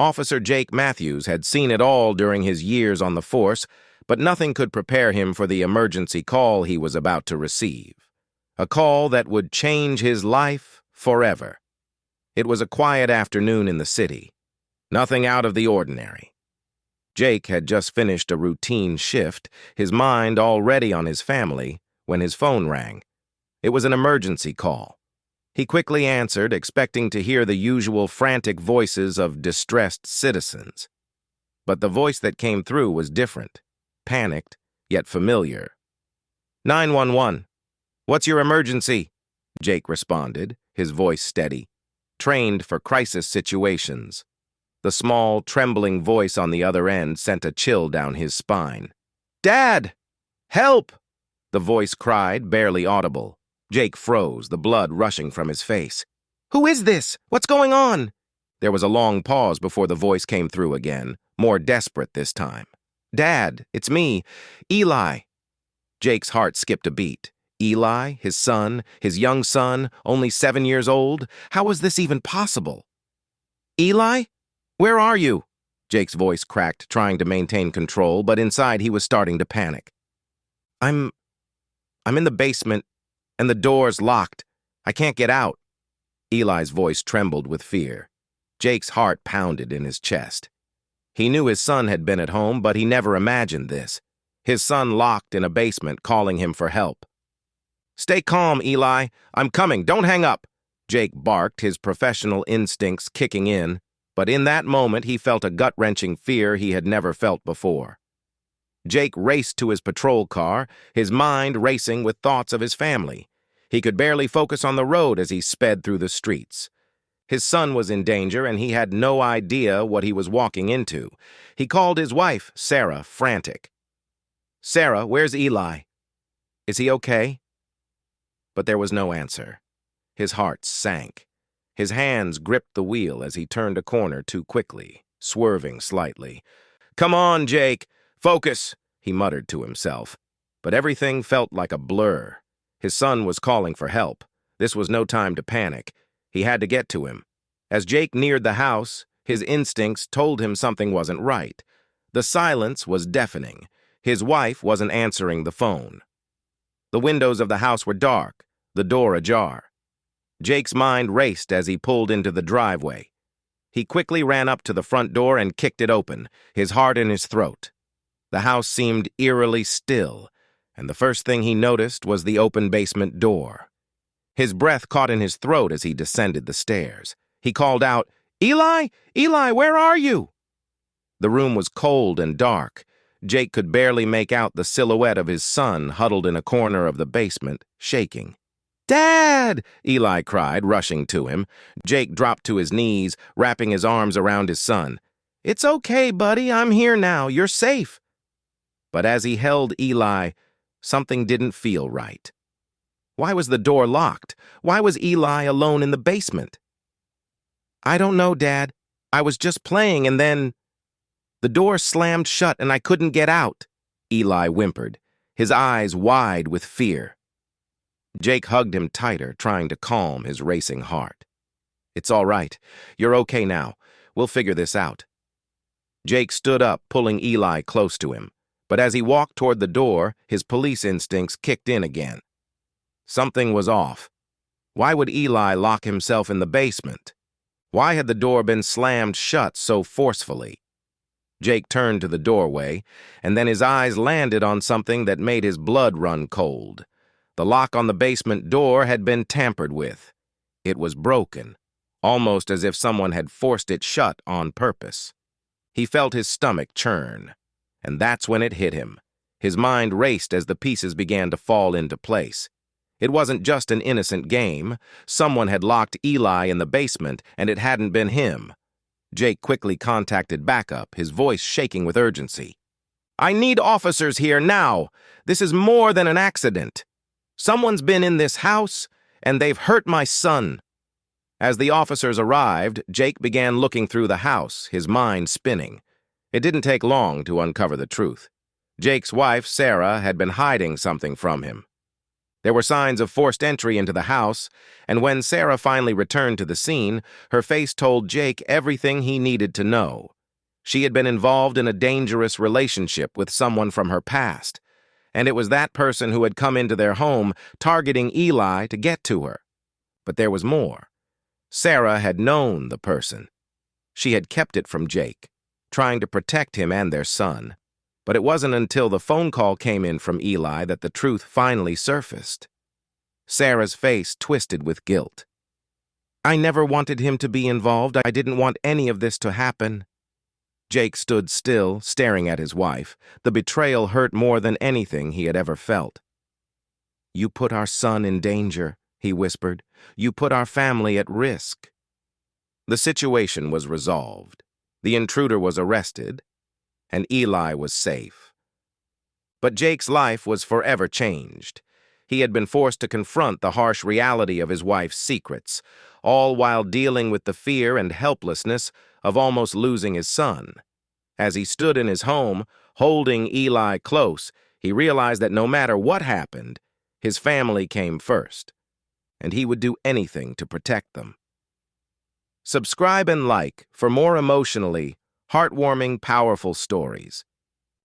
Officer Jake Matthews had seen it all during his years on the force, but nothing could prepare him for the emergency call he was about to receive. A call that would change his life forever. It was a quiet afternoon in the city. Nothing out of the ordinary. Jake had just finished a routine shift, his mind already on his family, when his phone rang. It was an emergency call. He quickly answered, expecting to hear the usual frantic voices of distressed citizens. But the voice that came through was different, panicked, yet familiar. 911. What's your emergency? Jake responded, his voice steady, trained for crisis situations. The small, trembling voice on the other end sent a chill down his spine. Dad! Help! The voice cried, barely audible. Jake froze, the blood rushing from his face. Who is this? What's going on? There was a long pause before the voice came through again, more desperate this time. Dad, it's me, Eli. Jake's heart skipped a beat. Eli, his son, his young son, only 7 years old? How was this even possible? Eli? Where are you? Jake's voice cracked, trying to maintain control, but inside he was starting to panic. I'm in the basement, and the door's locked. I can't get out. Eli's voice trembled with fear. Jake's heart pounded in his chest. He knew his son had been at home, but he never imagined this. His son locked in a basement, calling him for help. Stay calm, Eli. I'm coming. Don't hang up. Jake barked, his professional instincts kicking in, but in that moment he felt a gut-wrenching fear he had never felt before. Jake raced to his patrol car, his mind racing with thoughts of his family. He could barely focus on the road as he sped through the streets. His son was in danger, and he had no idea what he was walking into. He called his wife, Sarah, frantic. Sarah, where's Eli? Is he okay? But there was no answer. His heart sank. His hands gripped the wheel as he turned a corner too quickly, swerving slightly. Come on, Jake! Focus, he muttered to himself. But everything felt like a blur. His son was calling for help. This was no time to panic. He had to get to him. As Jake neared the house, his instincts told him something wasn't right. The silence was deafening. His wife wasn't answering the phone. The windows of the house were dark, the door ajar. Jake's mind raced as he pulled into the driveway. He quickly ran up to the front door and kicked it open, his heart in his throat. The house seemed eerily still, and the first thing he noticed was the open basement door. His breath caught in his throat as he descended the stairs. He called out, Eli! Eli, where are you? The room was cold and dark. Jake could barely make out the silhouette of his son huddled in a corner of the basement, shaking. Dad! Eli cried, rushing to him. Jake dropped to his knees, wrapping his arms around his son. It's okay, buddy. I'm here now. You're safe. But as he held Eli, something didn't feel right. Why was the door locked? Why was Eli alone in the basement? I don't know, Dad. I was just playing and then... The door slammed shut and I couldn't get out, Eli whimpered, his eyes wide with fear. Jake hugged him tighter, trying to calm his racing heart. It's all right. You're okay now. We'll figure this out. Jake stood up, pulling Eli close to him. But as he walked toward the door, his police instincts kicked in again. Something was off. Why would Eli lock himself in the basement? Why had the door been slammed shut so forcefully? Jake turned to the doorway, and then his eyes landed on something that made his blood run cold. The lock on the basement door had been tampered with. It was broken, almost as if someone had forced it shut on purpose. He felt his stomach churn. And that's when it hit him. His mind raced as the pieces began to fall into place. It wasn't just an innocent game. Someone had locked Eli in the basement, and it hadn't been him. Jake quickly contacted backup, his voice shaking with urgency. I need officers here now. This is more than an accident. Someone's been in this house, and they've hurt my son. As the officers arrived, Jake began looking through the house, his mind spinning. It didn't take long to uncover the truth. Jake's wife, Sarah, had been hiding something from him. There were signs of forced entry into the house, and when Sarah finally returned to the scene, her face told Jake everything he needed to know. She had been involved in a dangerous relationship with someone from her past, and it was that person who had come into their home, targeting Eli to get to her. But there was more. Sarah had known the person. She had kept it from Jake, trying to protect him and their son. But it wasn't until the phone call came in from Eli that the truth finally surfaced. Sarah's face twisted with guilt. "I never wanted him to be involved. I didn't want any of this to happen." Jake stood still, staring at his wife. The betrayal hurt more than anything he had ever felt. "You put our son in danger," he whispered. "You put our family at risk." The situation was resolved. The intruder was arrested, and Eli was safe. But Jake's life was forever changed. He had been forced to confront the harsh reality of his wife's secrets, all while dealing with the fear and helplessness of almost losing his son. As he stood in his home, holding Eli close, he realized that no matter what happened, his family came first, and he would do anything to protect them. Subscribe and like for more emotionally heartwarming, powerful stories.